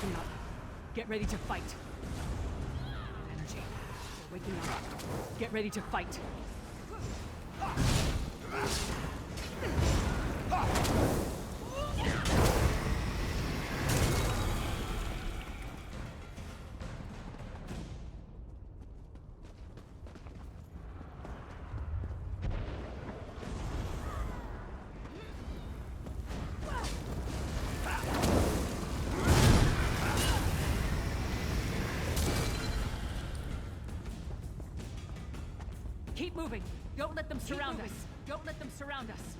waking up. Get ready to fight. Energy. You're waking up. Get ready to fight. Keep moving. Don't let them surround us. Don't let them surround us.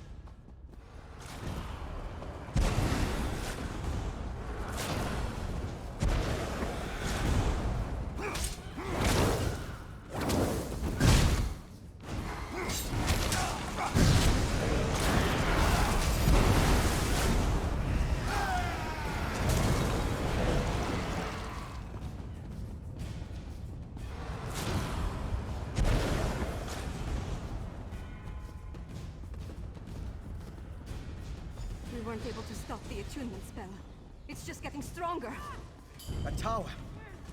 We weren't able to stop the attunement spell. It's just getting stronger. A tower.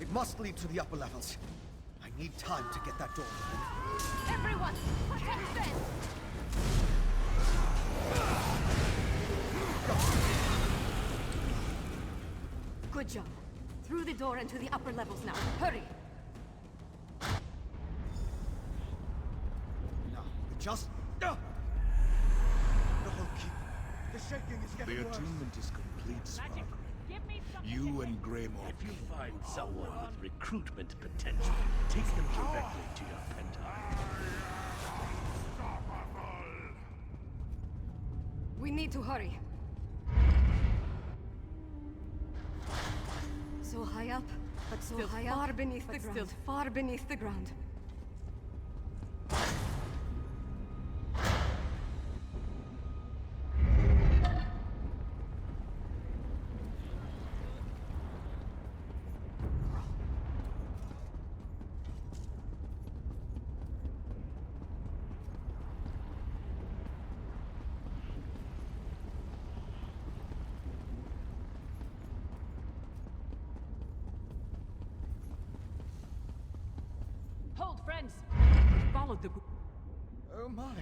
It must lead to the upper levels. I need time to get that door open. Everyone, protect Ben! Good job. Through the door and to the upper levels now. Hurry! Now, we just... No! The shaking is getting worse. The attunement is complete, Sparkle. You and Greymoor. If you find someone with recruitment potential, take them directly to your pentile. We need to hurry. So high up, but so Still high far up, beneath the still ground. far beneath the ground. Hold, friends! Followed the... Oh my.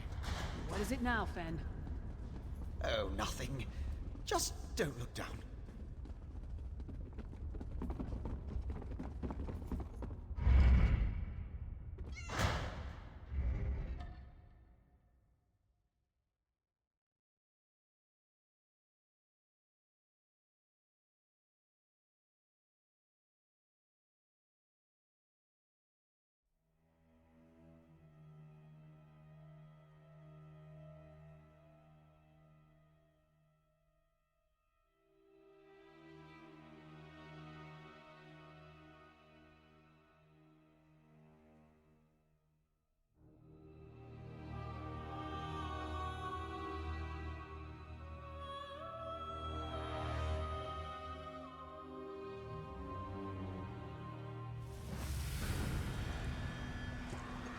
What is it now, Fen? Oh, nothing. Just don't look down.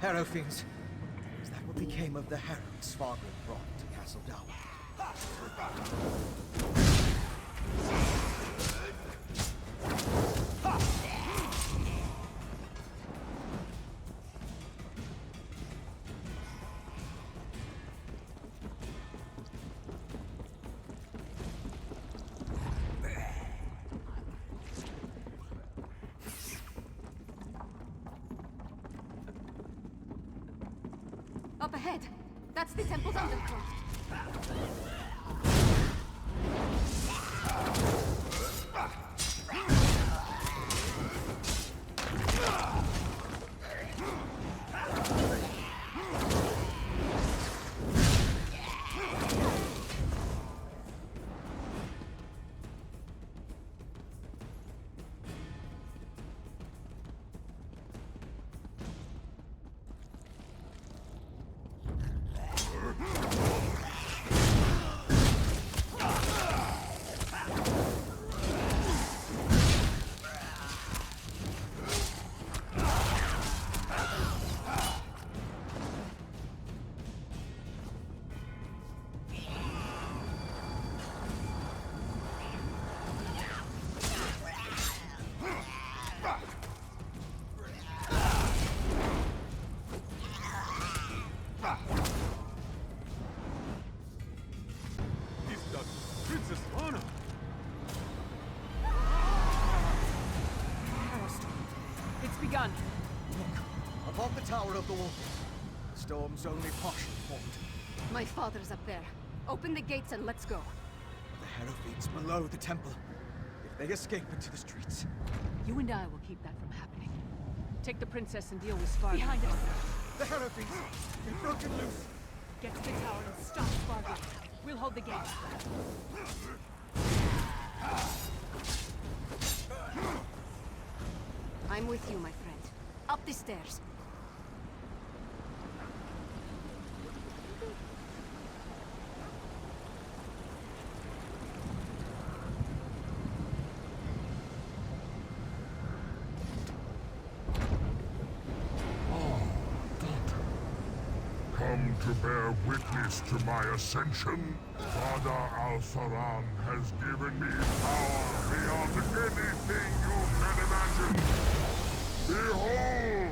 Harrow Fiends. Is that what became of the herald Svargrim brought to Castle Dower? Up ahead. That's the temple's undercroft. Tower of the Wolf. The storm's only partially formed. My father's up there. Open the gates and let's go. The Hierophants below the temple. If they escape into the streets... You and I will keep that from happening. Take the princess and deal with Spartan. Behind us. The Hierophants! They've broken loose! Get to the tower and stop Spartan. We'll hold the gate. I'm with you, my friend. Up the stairs. Come to bear witness to my ascension. Father Al-Saran has given me power beyond anything you can imagine. Behold!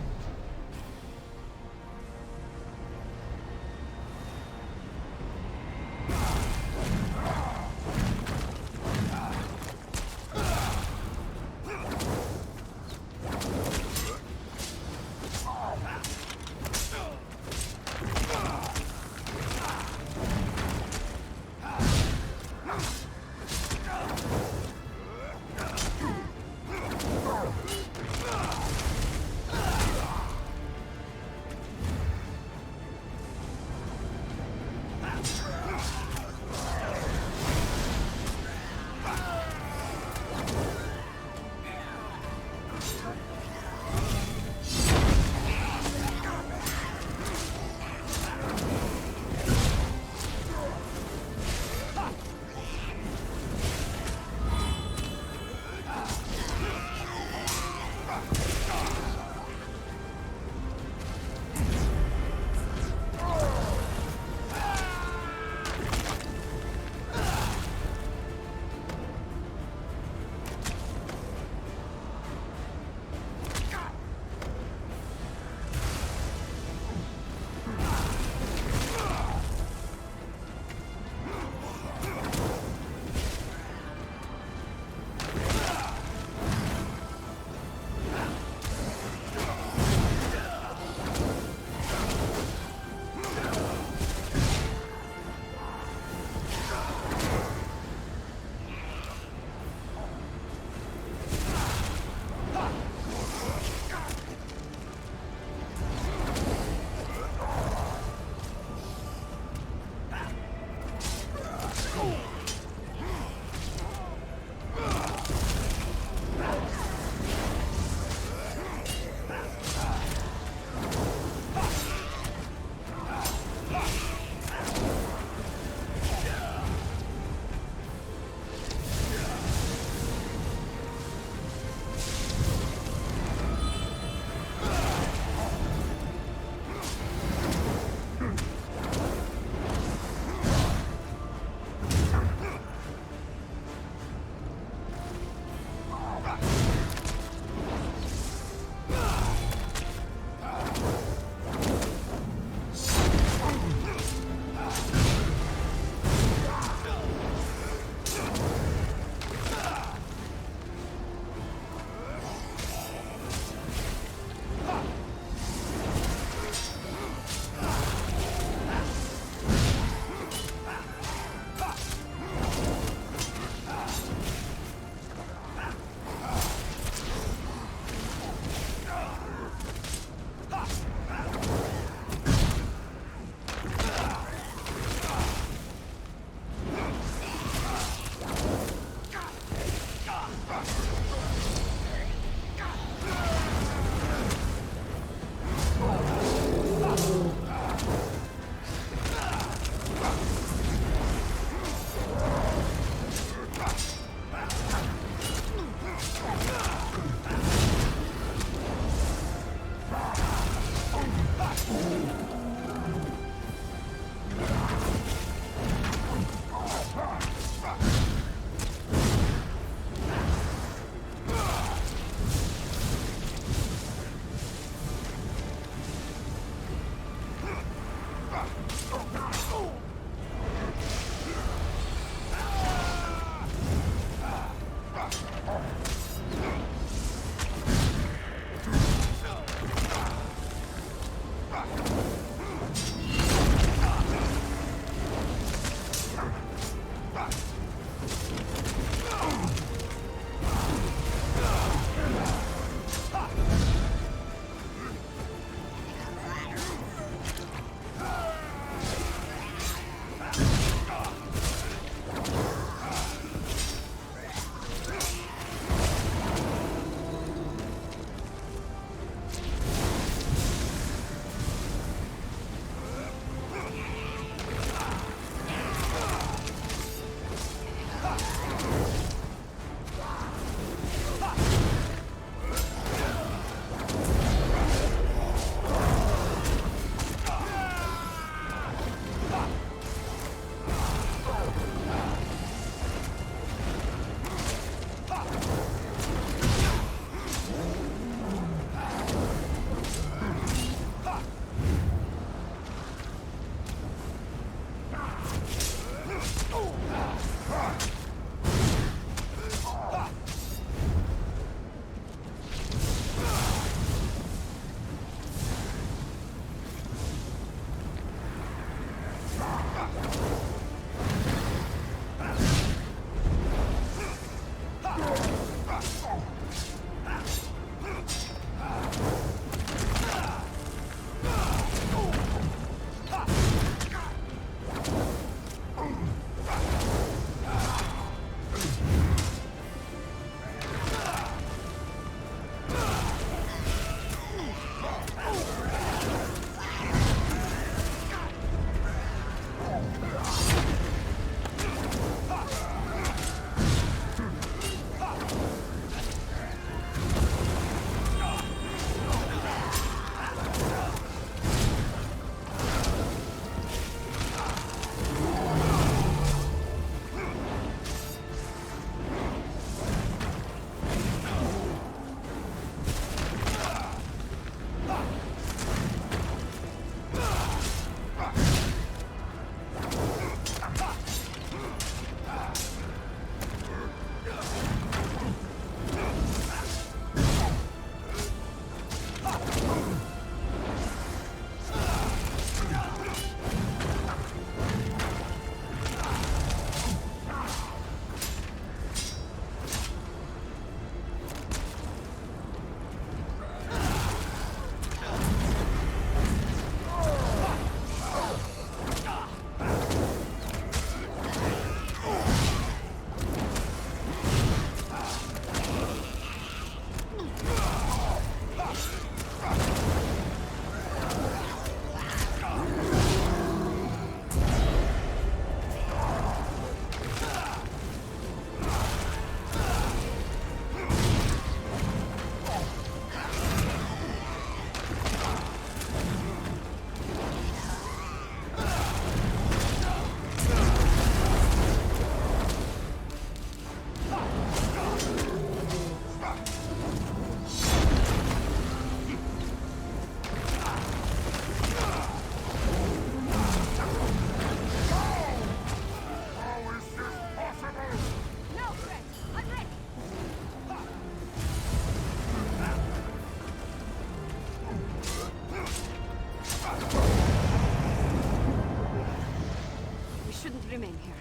came here.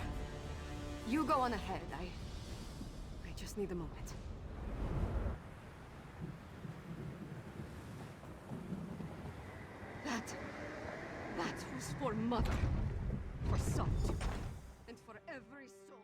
You go on ahead. I just need a moment. That was for Mother. For solitude. And for every soul.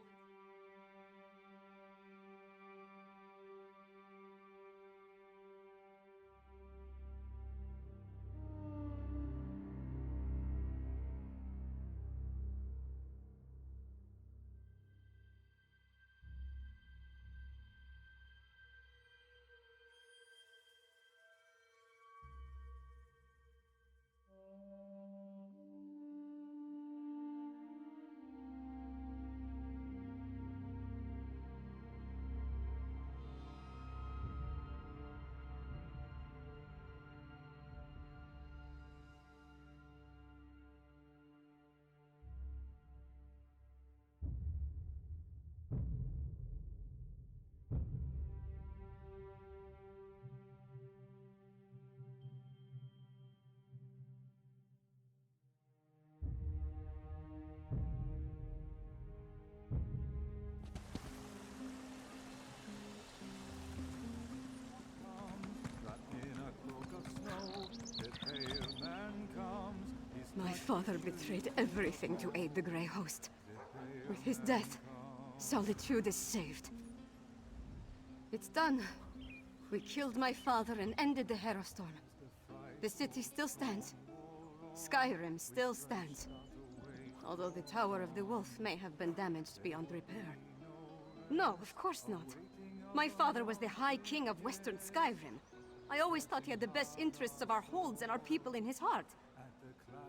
My father betrayed everything to aid the Grey Host. With his death, Solitude is saved. It's done. We killed my father and ended the Herostorm. The city still stands. Skyrim still stands. Although the Tower of the Wolf may have been damaged beyond repair. No, of course not. My father was the High King of Western Skyrim. I always thought he had the best interests of our holds and our people in his heart.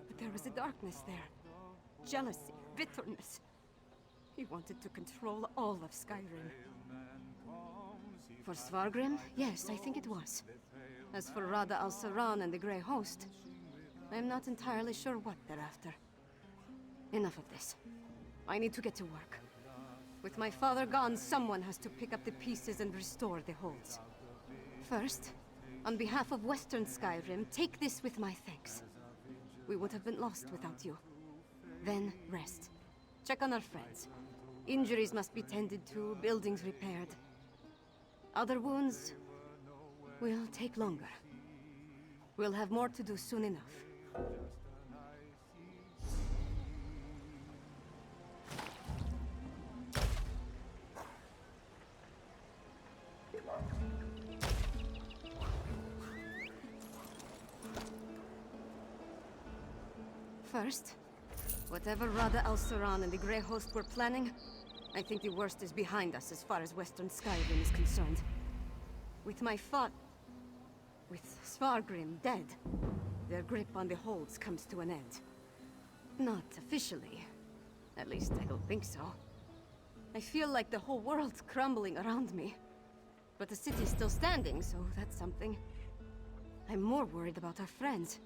But there was a darkness there. Jealousy, bitterness. He wanted to control all of Skyrim. For Svargrim, yes, I think it was. As for Rada al-Saran and the Grey Host, I'm not entirely sure what they're after. Enough of this. I need to get to work. With my father gone, someone has to pick up the pieces and restore the holds. First, on behalf of Western Skyrim, take this with my thanks. We would have been lost without you. Then, rest. Check on our friends. Injuries must be tended to, buildings repaired. Other wounds will take longer. We'll have more to do soon enough. First, whatever Rada al-Saran and the Grey Host were planning, I think the worst is behind us as far as Western Skyrim is concerned. With Svargrim dead, their grip on the holds comes to an end. Not officially. At least I don't think so. I feel like the whole world's crumbling around me. But the city's still standing, so that's something. I'm more worried about our friends.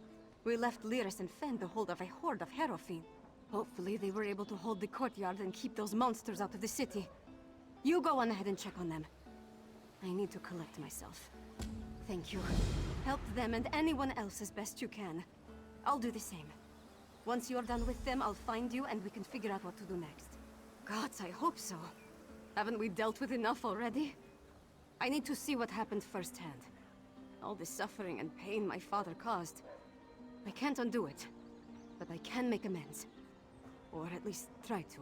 We left Lyris and Fen to hold of a horde of Herofin. Hopefully they were able to hold the courtyard and keep those monsters out of the city. You go on ahead and check on them. I need to collect myself. Thank you. Help them and anyone else as best you can. I'll do the same. Once you're done with them, I'll find you and we can figure out what to do next. Gods, I hope so. Haven't we dealt with enough already? I need to see what happened firsthand. All the suffering and pain my father caused. I can't undo it, but I can make amends. Or at least try to.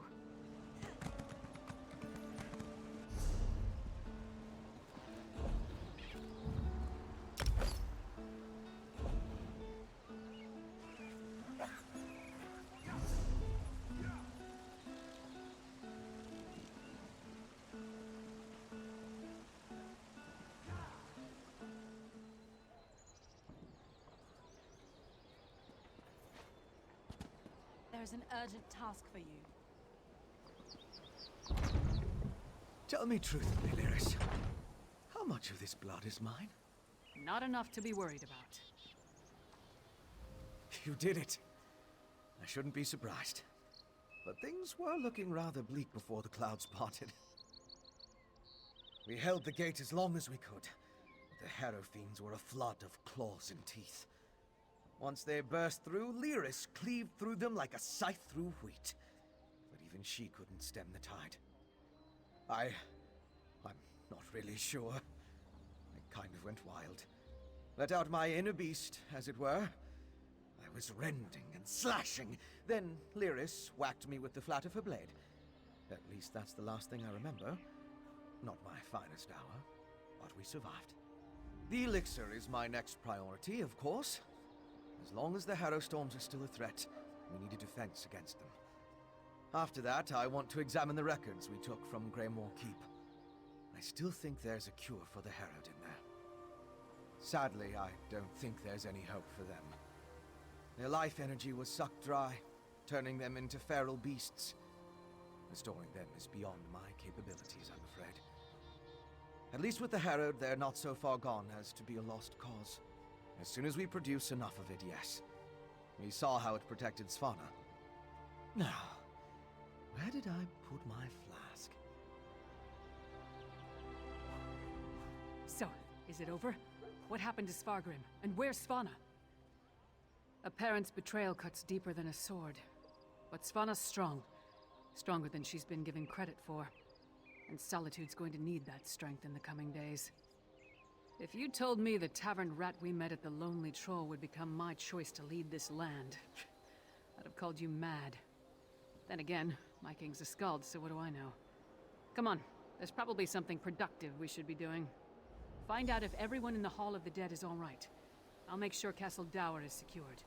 There's an urgent task for you. Tell me truthfully, Lyris. How much of this blood is mine? Not enough to be worried about. You did it. I shouldn't be surprised. But things were looking rather bleak before the clouds parted. We held the gate as long as we could. The Harrow Fiends were a flood of claws and teeth. Once they burst through, Lyris cleaved through them like a scythe through wheat. But even she couldn't stem the tide. I'm not really sure. I kind of went wild. Let out my inner beast, as it were. I was rending and slashing. Then Lyris whacked me with the flat of her blade. At least that's the last thing I remember. Not my finest hour, but we survived. The elixir is my next priority, of course. As long as the Harrow Storms are still a threat, we need a defense against them. After that, I want to examine the records we took from Greymoor Keep. I still think there's a cure for the Herod in there. Sadly, I don't think there's any hope for them. Their life energy was sucked dry, turning them into feral beasts. Restoring them is beyond my capabilities, I'm afraid. At least with the Herod, they're not so far gone as to be a lost cause. As soon as we produce enough of it, yes. We saw how it protected Svanna. Now, where did I put my flask? So, is it over? What happened to Svargrim? And where's Svanna? A parent's betrayal cuts deeper than a sword. But Svanna's strong. Stronger than she's been given credit for. And Solitude's going to need that strength in the coming days. If you told me the tavern rat we met at the Lonely Troll would become my choice to lead this land, I'd have called you mad. Then again, my king's a skald, so what do I know? Come on, there's probably something productive we should be doing. Find out if everyone in the Hall of the Dead is all right. I'll make sure Castle Dour is secured.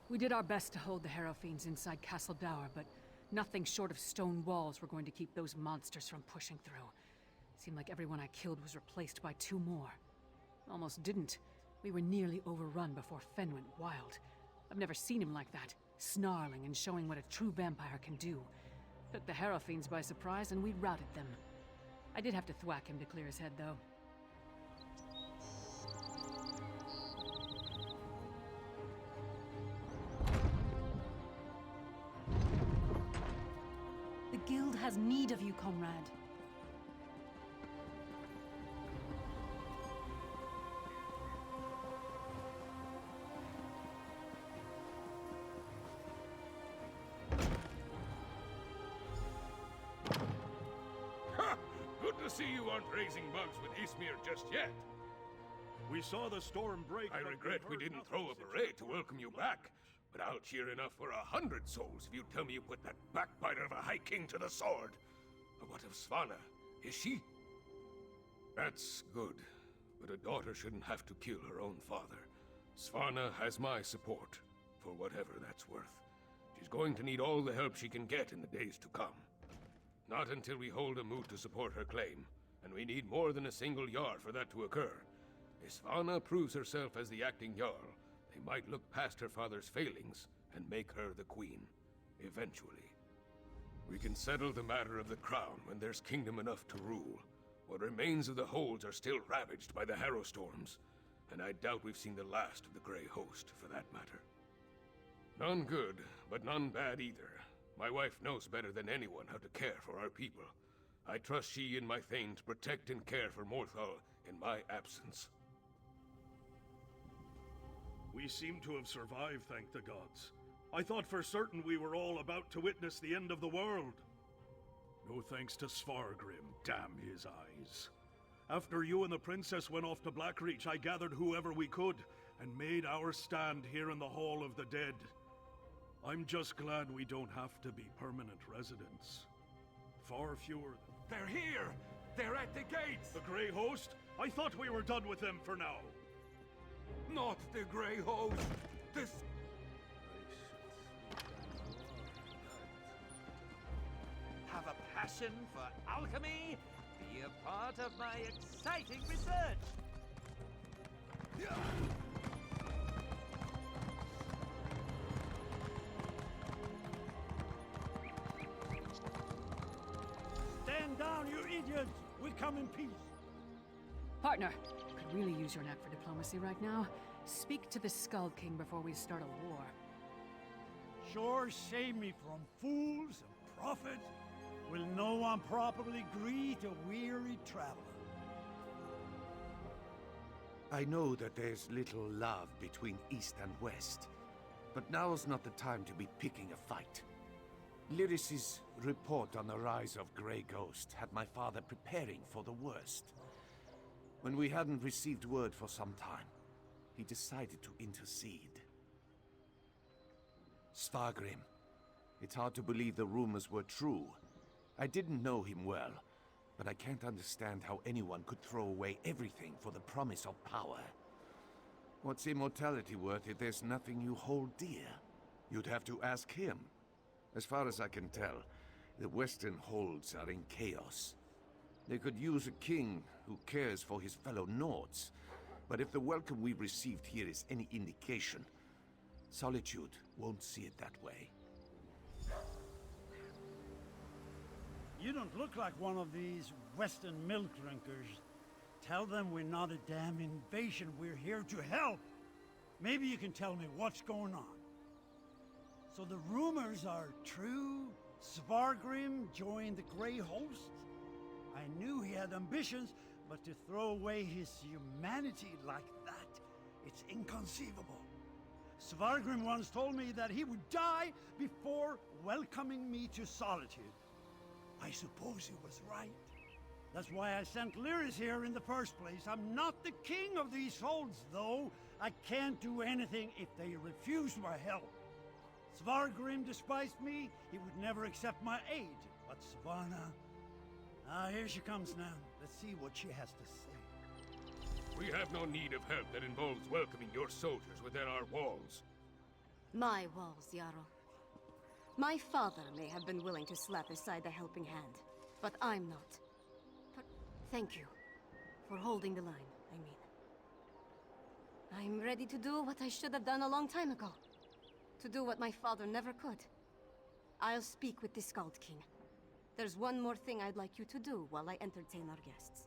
We did our best to hold the Harrow Fiends inside Castle Dour, but nothing short of stone walls were going to keep those monsters from pushing through. Seemed like everyone I killed was replaced by 2 more. Almost didn't. We were nearly overrun before Fen went wild. I've never seen him like that, snarling and showing what a true vampire can do. Took the Harrow Fiends by surprise and we routed them. I did have to thwack him to clear his head, though. The guild has need of you, comrade. Ha! Good to see you aren't raising bugs with Ismir just yet. We saw the storm break. I regret we didn't throw a parade to welcome you back, but I'll cheer enough for 100 souls if you tell me you put that backbiter of a High King to the sword. But what of Svanna? Is she? That's good, but a daughter shouldn't have to kill her own father. Svanna has my support, for whatever that's worth. She's going to need all the help she can get in the days to come. Not until we hold a moot to support her claim, and we need more than a single Jarl for that to occur. If Svanna proves herself as the acting Jarl, they might look past her father's failings and make her the queen, eventually. We can settle the matter of the crown when there's kingdom enough to rule. What remains of the holds are still ravaged by the Harrow Storms, and I doubt we've seen the last of the Grey Host, for that matter. None good, but none bad either. My wife knows better than anyone how to care for our people. I trust she and my Thane to protect and care for Morthal in my absence. We seem to have survived, thank the gods. I thought for certain we were all about to witness the end of the world. No thanks to Svargrim, damn his eyes. After you and the princess went off to Blackreach, I gathered whoever we could and made our stand here in the Hall of the Dead. I'm just glad we don't have to be permanent residents. Far fewer than... They're here! They're at the gates! The Grey Host? I thought we were done with them for now. Not the Grey Host! This... Have a passion for alchemy? Be a part of my exciting research! Stand down, you idiots! We come in peace. Partner, could really use your knack for diplomacy right now. Speak to the Skald King before we start a war. Sure save me from fools and prophets. Will no one properly greet a weary traveler? I know that there's little love between East and West, but now's not the time to be picking a fight. Lyris's report on the rise of Grey Ghost had my father preparing for the worst. When we hadn't received word for some time, he decided to intercede. Svargrim. It's hard to believe the rumors were true. I didn't know him well, but I can't understand how anyone could throw away everything for the promise of power. What's immortality worth if there's nothing you hold dear? You'd have to ask him. As far as I can tell, the Western holds are in chaos. They could use a king who cares for his fellow Nords, but if the welcome we've received here is any indication, Solitude won't see it that way. You don't look like one of these Western milk drinkers. Tell them we're not a damn invasion, we're here to help. Maybe you can tell me what's going on. So the rumors are true? Svargrim joined the Grey Host? I knew he had ambitions, but to throw away his humanity like that, it's inconceivable. Svargrim once told me that he would die before welcoming me to Solitude. I suppose he was right. That's why I sent Lyris here in the first place. I'm not the king of these holds, though. I can't do anything if they refuse my help. Svargrim despised me. He would never accept my aid. But Svanna... here she comes now. Let's see what she has to say. We have no need of help that involves welcoming your soldiers within our walls. My walls, Jarl. My father may have been willing to slap aside a helping hand, but I'm not. But thank you for holding the line, I mean. I'm ready to do what I should have done a long time ago. To do what my father never could. I'll speak with the Skald King. There's one more thing I'd like you to do while I entertain our guests.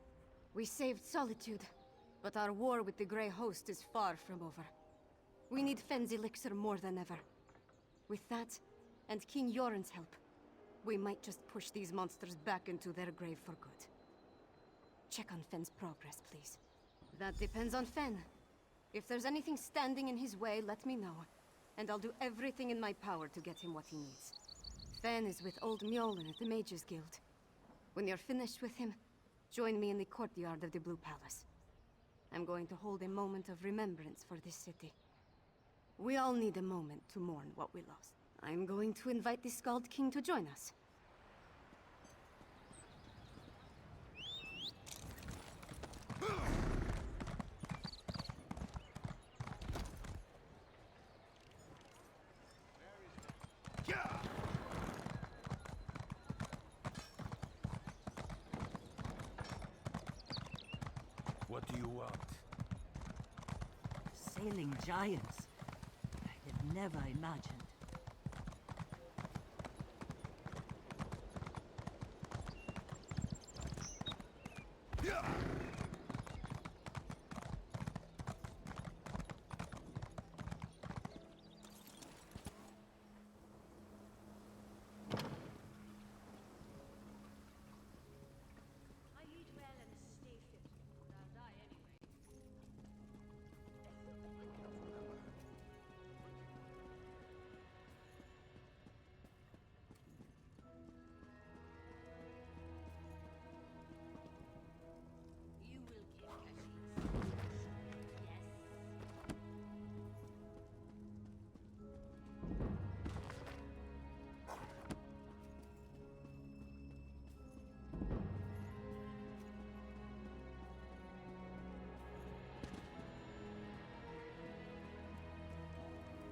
We saved Solitude, but our war with the Grey Host is far from over. We need Fenn's elixir more than ever. With that, and King Yoren's help, we might just push these monsters back into their grave for good. Check on Fenn's progress, please. That depends on Fenn. If there's anything standing in his way, let me know, and I'll do everything in my power to get him what he needs. Fenn is with old Mjolnir at the Mages Guild. When you're finished with him, join me in the courtyard of the Blue Palace. I'm going to hold a moment of remembrance for this city. We all need a moment to mourn what we lost. I'm going to invite the Skald King to join us. What do you want? Sailing giants. I had never imagined.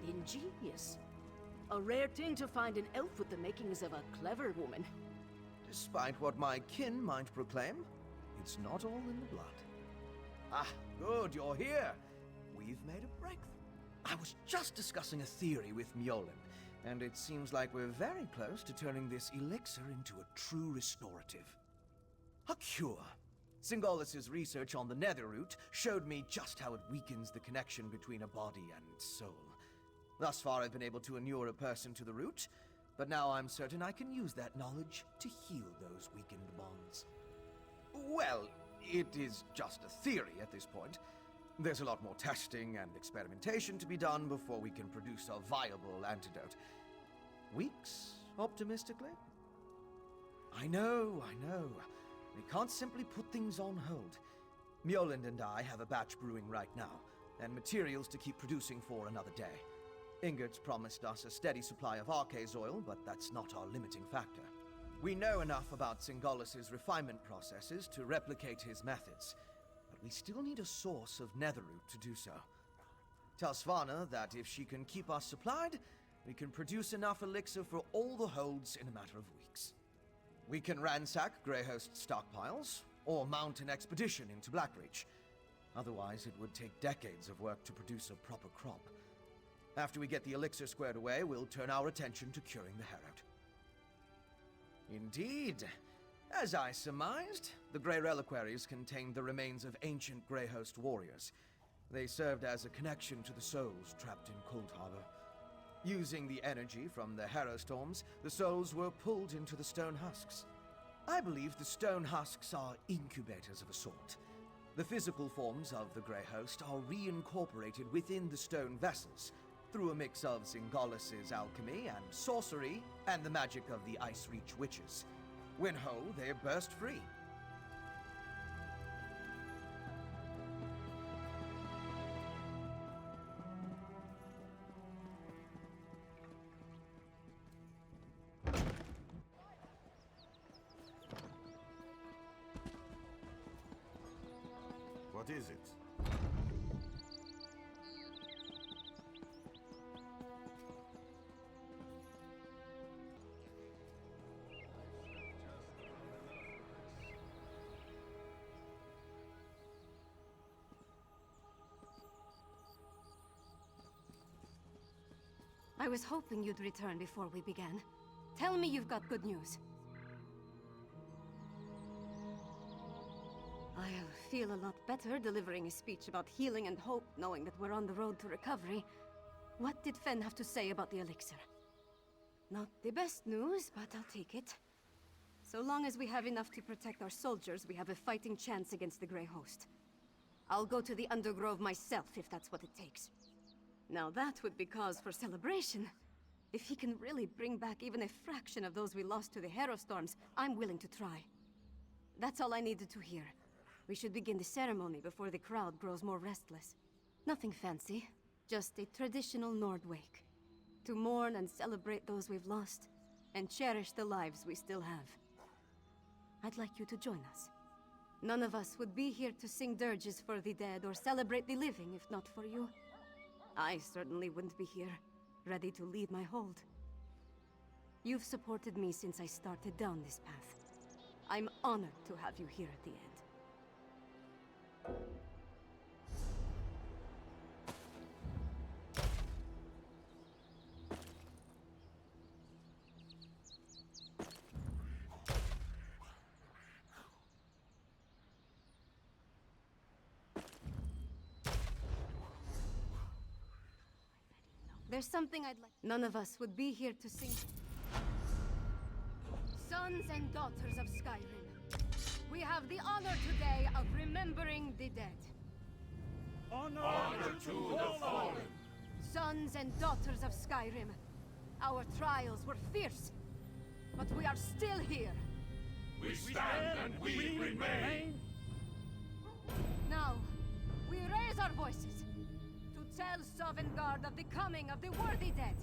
Ingenious. A rare thing to find an elf with the makings of a clever woman. Despite what my kin might proclaim, it's not all in the blood. Ah, good, you're here. We've made a breakthrough. I was just discussing a theory with Mjolnir, and it seems like we're very close to turning this elixir into a true restorative. A cure. Singolis's research on the Netherroot showed me just how it weakens the connection between a body and soul. Thus far, I've been able to inure a person to the root, but now I'm certain I can use that knowledge to heal those weakened bonds. Well, it is just a theory at this point. There's a lot more testing and experimentation to be done before we can produce a viable antidote. Weeks, optimistically. I know. We can't simply put things on hold. Mjolnir and I have a batch brewing right now, and materials to keep producing for another day. Ingrid's promised us a steady supply of Arcase oil, but that's not our limiting factor. We know enough about Singolus's refinement processes to replicate his methods, but we still need a source of netherroot to do so. Tell Svanna that if she can keep us supplied, we can produce enough elixir for all the holds in a matter of weeks. We can ransack Greyhost's stockpiles, or mount an expedition into Blackreach. Otherwise, it would take decades of work to produce a proper crop. After we get the elixir squared away, we'll turn our attention to curing the Herald. Indeed. As I surmised, the Grey Reliquaries contained the remains of ancient Greyhost warriors. They served as a connection to the souls trapped in Cold Harbor. Using the energy from the Harrowstorms, the souls were pulled into the stone husks. I believe the stone husks are incubators of a sort. The physical forms of the Grey Host are reincorporated within the stone vessels, through a mix of Singolus's alchemy and sorcery, and the magic of the Ice Reach witches. When whole, they burst free. What is it? I was hoping you'd return before we began. Tell me you've got good news. I'll feel a lot better delivering a speech about healing and hope, knowing that we're on the road to recovery. What did Fen have to say about the elixir? Not the best news, but I'll take it. So long as we have enough to protect our soldiers, we have a fighting chance against the Grey Host. I'll go to the Undergrove myself, if that's what it takes. Now that would be cause for celebration. If he can really bring back even a fraction of those we lost to the Harrowstorms, I'm willing to try. That's all I needed to hear. We should begin the ceremony before the crowd grows more restless. Nothing fancy, just a traditional Nord wake. To mourn and celebrate those we've lost, and cherish the lives we still have. I'd like you to join us. None of us would be here to sing dirges for the dead or celebrate the living if not for you. I certainly wouldn't be here, ready to lead my hold. You've supported me since I started down this path. I'm honored to have you here at the end. There's something I'd like. None of us would be here to sing. Sons and daughters of Skyrim, we have the honor today of remembering the dead. Honor to the fallen. Sons and daughters of Skyrim, our trials were fierce, but we are still here. We stand and we remain. Now, we raise our voices to tell Sovngarde of the coming of the worthy dead,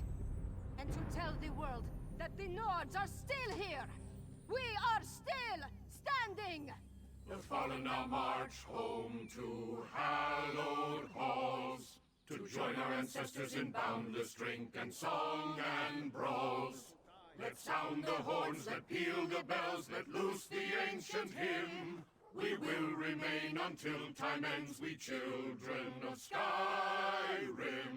and to tell the world that the Nords are still here. We are still standing! The fallen now march home to hallowed halls, to join our ancestors in boundless drink and song and brawls. Let sound the horns, let peal the bells, let loose the ancient hymn. We will remain until time ends, we children of Skyrim.